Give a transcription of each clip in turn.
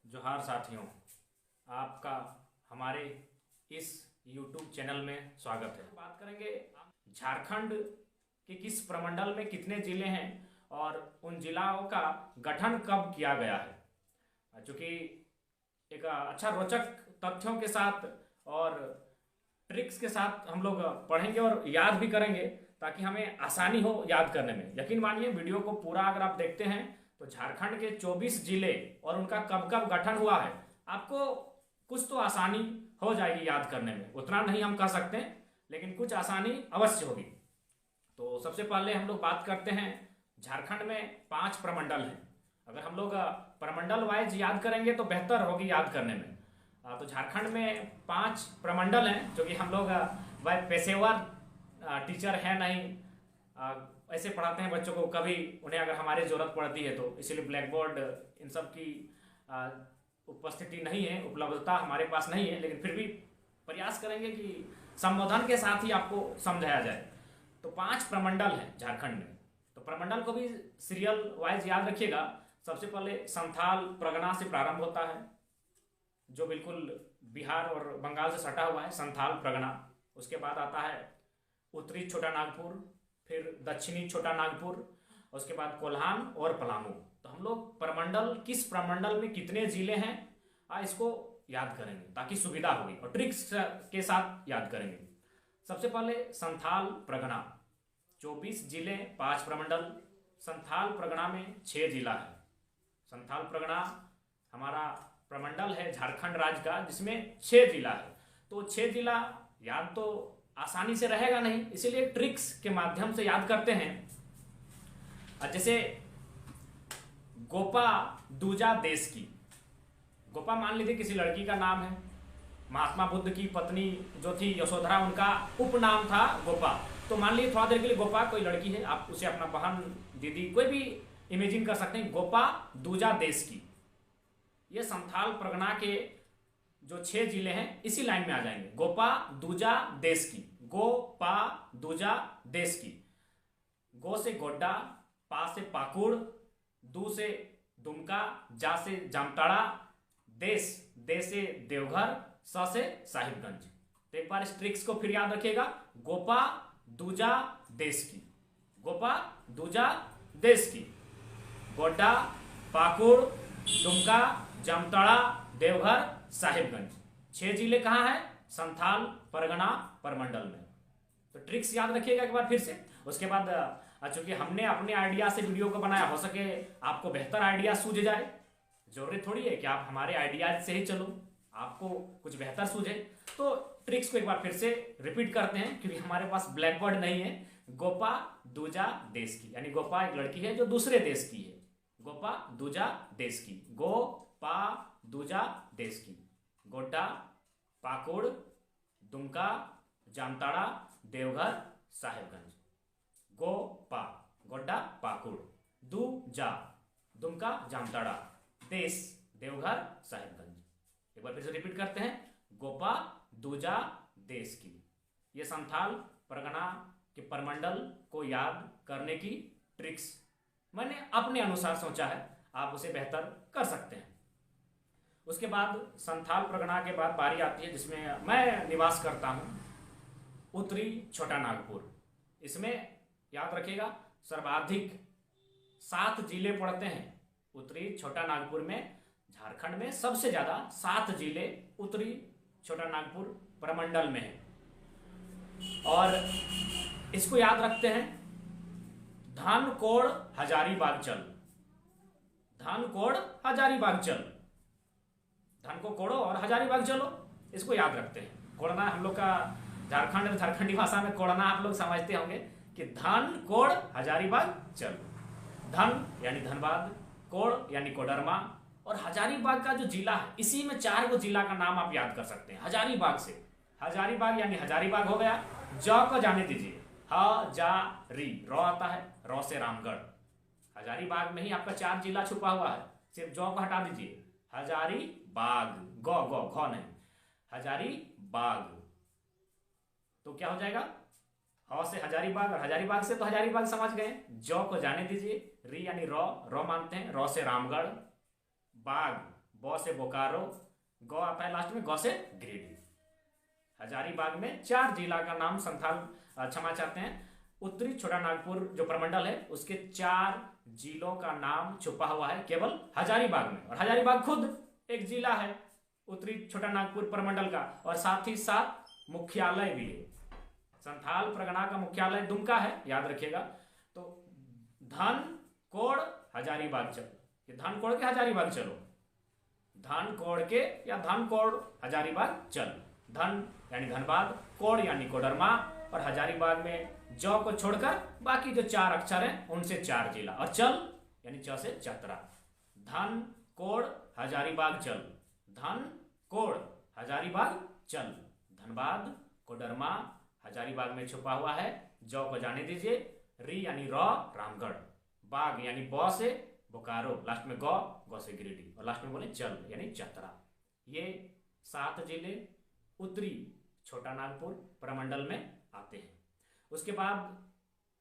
जोहार साथियों, आपका हमारे इस YouTube चैनल में स्वागत है। बात करेंगे झारखंड के किस प्रमंडल में कितने जिले हैं और उन जिलों का गठन कब किया गया है। चूँकि एक अच्छा रोचक तथ्यों के साथ और ट्रिक्स के साथ हम लोग पढ़ेंगे और याद भी करेंगे ताकि हमें आसानी हो याद करने में। यकीन मानिए, वीडियो को पूरा अगर आप देखते हैं तो झारखंड के 24 जिले और उनका कब कब गठन हुआ है, आपको कुछ तो आसानी हो जाएगी याद करने में। उतना नहीं हम कह सकते, लेकिन कुछ आसानी अवश्य होगी। तो सबसे पहले हम लोग बात करते हैं, झारखंड में 5 प्रमंडल हैं। अगर हम लोग प्रमंडल वाइज याद करेंगे तो बेहतर होगी याद करने में। तो झारखंड में 5 प्रमंडल हैं, जो कि हम लोग वह पेशेवर टीचर है नहीं, ऐसे पढ़ाते हैं बच्चों को। कभी उन्हें अगर हमारी ज़रूरत पड़ती है तो इसीलिए ब्लैक बोर्ड इन सब की उपस्थिति नहीं है, उपलब्धता हमारे पास नहीं है, लेकिन फिर भी प्रयास करेंगे कि संबोधन के साथ ही आपको समझाया जाए। तो 5 प्रमंडल हैं झारखंड में, तो प्रमंडल को भी सीरियल वाइज याद रखिएगा। सबसे पहले संथाल परगना से प्रारंभ होता है, जो बिल्कुल बिहार और बंगाल से सटा हुआ है, संथाल परगना। उसके बाद आता है उत्तरी छोटा नागपुर, फिर दक्षिणी छोटा नागपुर, उसके बाद कोल्हान और पलामू। तो हम लोग प्रमंडल, किस प्रमंडल में कितने जिले हैं, इसको याद करेंगे ताकि सुविधा होगी और ट्रिक्स के साथ याद करेंगे। सबसे पहले संथाल परगना, 24 जिले 5 प्रमंडल। संथाल परगना में 6 जिला है। संथाल परगना हमारा प्रमंडल है झारखंड राज्य का, जिसमें 6 जिला है। तो 6 जिला याद तो आसानी से रहेगा नहीं, इसीलिए ट्रिक्स के माध्यम से याद करते हैं। जैसे गोपा दूजा देश की। गोपा मान लीजिए किसी लड़की का नाम है। महात्मा बुद्ध की पत्नी जो थी यशोधरा, उनका उपनाम था गोपा। तो मान लीजिए थोड़ा देर के लिए गोपा कोई लड़की है, आप उसे अपना बहन, दीदी, कोई भी इमेजिन कर सकते हैं। गोपा दूजा देश की, ये संथाल परगना के जो 6 जिले हैं इसी लाइन में आ जाएंगे। गोपा दूजा देश की, गोपा दूजा देश की। गो से गोड्डा, पा से पाकुड़, दू से दुमका, जा से जामताड़ा, देश, दे से देवघर, स से साहिबगंज। तो एक बार इस ट्रिक्स को फिर याद रखिएगा। गोपा दूजा देश की, गोपा दूजा देश की, गोड्डा, पाकुड़, दुमका, जामताड़ा, देवघर, साहिबगंज। 6 जिले कहाँ हैं? संथाल परगना प्रमंडल में। तो ट्रिक्स याद रखिएगा एक बार फिर से। उसके बाद चूंकि हमने अपने आइडिया से वीडियो को बनाया, हो सके आपको बेहतर आइडिया सूझ जाए। जरूरी थोड़ी है कि आप हमारे आइडियाज से ही चलो, आपको कुछ बेहतर सूझे। तो ट्रिक्स को एक बार फिर से रिपीट करते हैं, क्योंकि हमारे पास ब्लैक बोर्ड नहीं है। गोपा दूजा देश की, यानी गोपा एक लड़की है जो दूसरे देश की है। गोपा दूजा देश की, गोपा दूजा देश की। गोड्डा, पाकुड़, दुमका, जामताड़ा, देवघर, साहिबगंज। गोपा, गोड्डा, पाकुड़, दूजा, दुमका, जामताड़ा, देश, देवघर, साहिबगंज। एक बार फिर से रिपीट करते हैं। गोपा दूजा देश की। ये संथाल परगना के प्रमंडल को याद करने की ट्रिक्स मैंने अपने अनुसार सोचा है, आप उसे बेहतर कर सकते हैं। उसके बाद संथाल परगना के बाद बारी आती है जिसमें मैं निवास करता हूं, उत्तरी छोटा नागपुर। इसमें याद रखिएगा सर्वाधिक 7 जिले पड़ते हैं उत्तरी छोटा नागपुर में। झारखंड में सबसे ज्यादा 7 जिले उत्तरी छोटा नागपुर प्रमंडल में है। और इसको याद रखते हैं, धानकोड़ हजारीबाग चल, धानकोड़ हजारीबाग चल। धन को कोड़ो और हजारीबाग चलो, इसको याद रखते हैं। कोड़ना हम लोग का झारखंड, झारखंडी भाषा में कोड़ना आप लोग समझते होंगे कि धन कोड़ हजारीबाग चल। धन यानी धनबाद, कोड़ यानी कोडरमा, और हजारीबाग का जो जिला है, इसी में 4 गो जिला का नाम आप याद कर सकते हैं हजारीबाग से। हजारीबाग यानी हजारीबाग हो गया। ज को जाने दीजिए, हजारी, रॉ आता है, रॉ से रामगढ़। हजारीबाग में ही आपका 4 जिला छुपा हुआ है, सिर्फ जौ को हटा दीजिए। हजारीबाग, गौ गौ घ नहीं, हजारीबाग। तो क्या हो जाएगा? ह से हजारीबाग, और हजारीबाग से तो हजारीबाग समझ गए। जौ को जाने दीजिए, री यानी रॉ, रॉ मानते हैं, रॉ से रामगढ़, बाग, ब से बोकारो, गौ आता है लास्ट में, गौ से गिरिडीह। हजारीबाग में 4 जिला का नाम संथाल क्षमा चाहते हैं, उत्तरी छोटा नागपुर जो प्रमंडल है उसके 4 जिलों का नाम छुपा हुआ है केवल हजारीबाग में। और हजारीबाग खुद एक जिला है उत्तरी छोटा नागपुर प्रमंडल का, और साथ ही साथ मुख्यालय भी है। संथाल परगना का मुख्यालय दुमका है, याद रखिएगा। तो धन कोड़ हजारीबाग चलो, ये धन कोड़ के हजारीबाग चलो, धन कोड़ के या धन कोड़ हजारीबाग चल। धन यानी धनबाद, कोड़ यानी कोडरमा, और हजारीबाग में जौ को छोड़कर बाकी जो 4 अक्षर हैं उनसे 4 जिला, और चल यानी च से चतरा। धन कोड़ हजारीबाग चल, धन कोड़ हजारीबाग चल। धनबाद, कोडरमा हजारीबाग में छुपा हुआ है, जौ को जाने दीजिए। री यानी रॉ रामगढ़, बाग यानी ब से बोकारो, लास्ट में गौ, गौ से गिरिडीह, और लास्ट में बोले चल यानी चतरा। ये 7 जिले उत्तरी छोटा नागपुर प्रमंडल में आते हैं। उसके बाद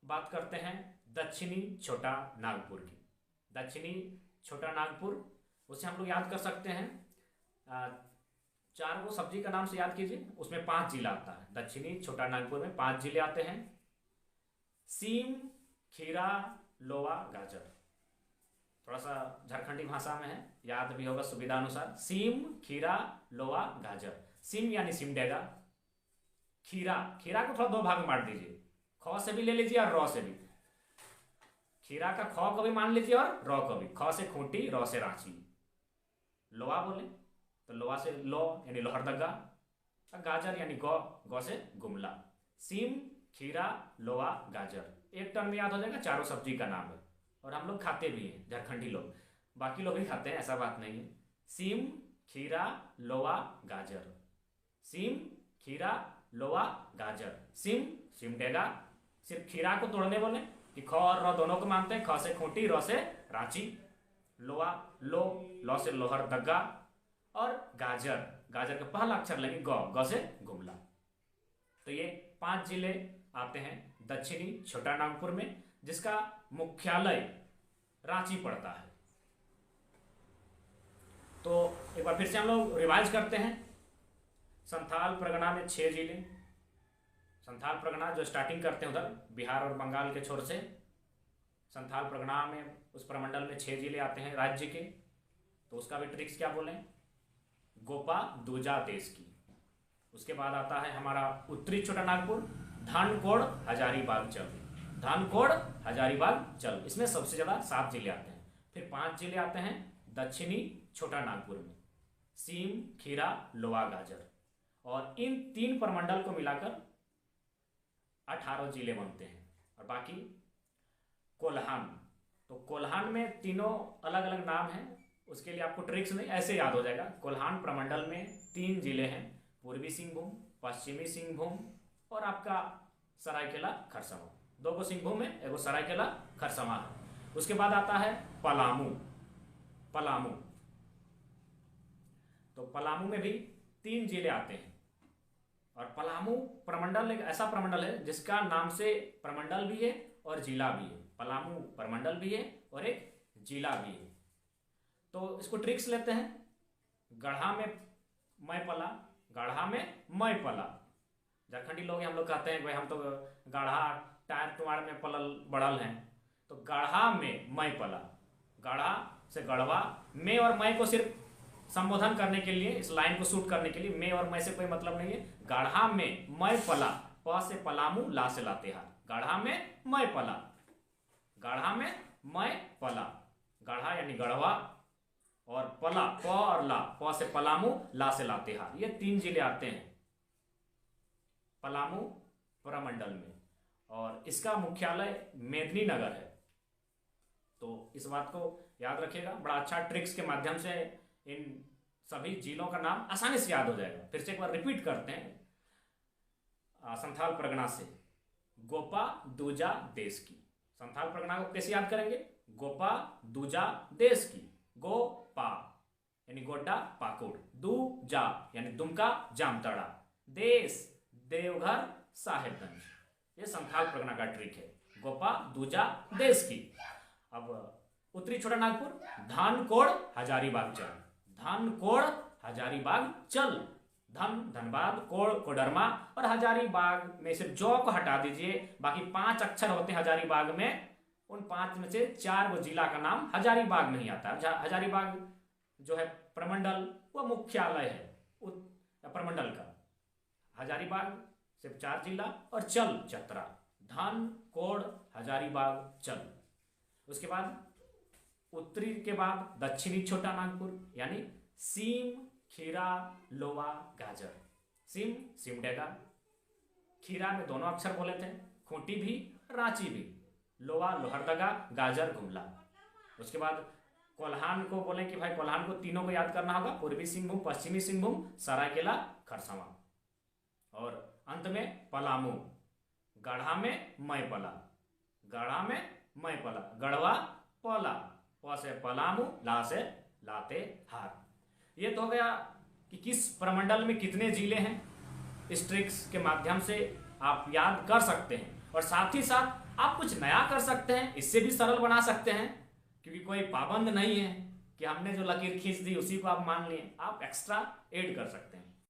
बात करते हैं दक्षिणी छोटा नागपुर की। दक्षिणी छोटा नागपुर, उसे हम लोग याद कर सकते हैं 4 को सब्जी का नाम से याद कीजिए, उसमें 5 जिला आता है। दक्षिणी छोटा नागपुर में 5 जिले आते हैं। सीम, खीरा, लोवा, गाजर, थोड़ा सा झारखंडी भाषा में है, याद भी होगा सुविधा अनुसार। सीम, खीरा, लोवा, गाजर। सीम यानी सिमडेगा, खीरा, खीरा को थोड़ा 2 भाग में बांट दीजिए, ख से भी ले लीजिए और रॉ से भी। खीरा का ख को भी मान लीजिए और रॉ को भी, ख से खूंटी, रॉ से रांची। लोवा बोले तो लोवा से लो यानी लोहरदगा, गाजर यानी गौ, गौ से गुमला। सीम, खीरा, लोवा, गाजर, एक टर्म में याद हो जाएगा, चारों सब्जी का नाम है, और हम लोग खाते भी हैं, झारखंडी लोग, बाकी लोग भी खाते हैं, ऐसा बात नहीं है। सीम, खीरा, लोवा, गाजर। सीम, खीरा, लोवा, गाजर। सिम, सिमडेगा, सिर्फ खीरा को तोड़ने बोले कि ख और र दोनों को मानते हैं, ख से खूंटी, र से रांची। लोवा, लो से लोहरदगा, और गाजर, गाजर का पहला अक्षर लगे गौ, गौ से गुमला। तो ये 5 जिले आते हैं दक्षिणी छोटा नागपुर में, जिसका मुख्यालय रांची पड़ता है। तो एक बार फिर से हम लोग रिवाइज करते हैं। संथाल परगना में 6 जिले, संथाल परगना जो स्टार्टिंग करते हैं उधर बिहार और बंगाल के छोर से, संथाल परगना में उस प्रमंडल में 6 जिले आते हैं राज्य के। तो उसका भी ट्रिक्स क्या बोलें, गोपा दूजा देश की। उसके बाद आता है हमारा उत्तरी छोटा नागपुर, धानकोड़ हजारीबाग चल, धानकोड़ हजारीबाग चल, इसमें सबसे ज़्यादा 7 जिले आते हैं। फिर 5 जिले आते हैं दक्षिणी छोटा नागपुर में, सीम, खीरा, लोवा, गाजर, और इन 3 प्रमंडल को मिलाकर 18 जिले बनते हैं। और बाकी कोल्हान, तो कोल्हान में तीनों अलग अलग नाम हैं, उसके लिए आपको ट्रिक्स नहीं, ऐसे याद हो जाएगा। कोल्हान प्रमंडल में 3 जिले हैं, पूर्वी सिंहभूम, पश्चिमी सिंहभूम, और आपका सरायकेला खरसावां। 2 को सिंहभूम है, 1 को सरायकेला खरसावां है। उसके बाद आता है पलामू, पलामू, तो पलामू में भी 3 जिले आते हैं। और पलामू प्रमंडल एक ऐसा प्रमंडल है जिसका नाम से प्रमंडल भी है और जिला भी है। पलामू प्रमंडल भी है और एक जिला भी है। तो इसको ट्रिक्स लेते हैं। गढ़ा में मैं पला, गढ़ा में मैं पला, झारखंडी लोग हम लोग कहते हैं भाई हम तो गढ़ा टायर टुमार में पलल बढ़ल हैं, तो गढ़ा में मैं पला, गढ़ा से गढ़वा, मैं और मैं को सिर्फ संबोधन करने के लिए, इस लाइन को शूट करने के लिए, मैं और मैं से कोई मतलब नहीं है। गढ़ा में मैं पला, प से पलामू, ला से लातेहार, गढ़ा में मैं पला, गढ़ा में मैं पला, गढ़ा यानी गढ़वा, और पला, प और ला, प से पलामू, ला से लातेहार, ये 3 जिले आते हैं पलामू प्रमंडल में, और इसका मुख्यालय मेदिनीनगर है। तो इस बात को याद रखिएगा, बड़ा अच्छा ट्रिक्स के माध्यम से इन सभी जिलों का नाम आसानी से याद हो जाएगा। फिर से एक बार रिपीट करते हैं संथाल परगना से। गोपा दूजा देश की, संथाल परगना को कैसे याद करेंगे, गोपा दूजा देश की, गो पा यानी गोड्डा पाकुड़, दूजा यानी दुमका जामताड़ा, देश देवघर साहेबगंज, ये संथाल परगना का ट्रिक है, गोपा दूजा देश की। अब उत्तरी छोटा नागपुर, धानकोड़ हजारीबाग चल, धन, कोड़, हजारीबाग, चल। धन, धनबाद, कोड़, कोडरमा और हजारीबाग में सिर्फ जौ को हटा दीजिए, बाकी 5 अक्षर होते हैं हजारीबाग में, उन 5 में से 4 वो जिला का नाम हजारीबाग नहीं आता। हजारीबाग जो है प्रमंडल, वो मुख्यालय है प्रमंडल का। हजारीबाग सिर्फ 4 जिला और चल चतरा। धन, कोड़, हजारीबाग, चल। उसके बाद उत्तरी के बाद दक्षिणी छोटा नागपुर, यानी सीम, खीरा, लोवा, गाजर। सीम, सिमडेगा। खीरा में दोनों अक्षर बोले थे, खूंटी भी, रांची भी। लोवा, लोहरदगा, गाजर, गुमला। उसके बाद कोल्हान को बोले कि भाई कोल्हान को तीनों को याद करना होगा, पूर्वी सिंहभूम, पश्चिमी सिंहभूम, सरायकेला, खरसावां। और अंत में पलामू। गढ़ा में मैपला, गढ़ा में मैपला, गढ़वा, पला, प से पलामू, ला से लातेहार। ये तो हो गया कि किस प्रमंडल में कितने जिले हैं, इस ट्रिक्स के माध्यम से आप याद कर सकते हैं। और साथ ही साथ आप कुछ नया कर सकते हैं, इससे भी सरल बना सकते हैं, क्योंकि कोई पाबंद नहीं है कि हमने जो लकीर खींच दी उसी को आप मान लिए, आप एक्स्ट्रा ऐड कर सकते हैं।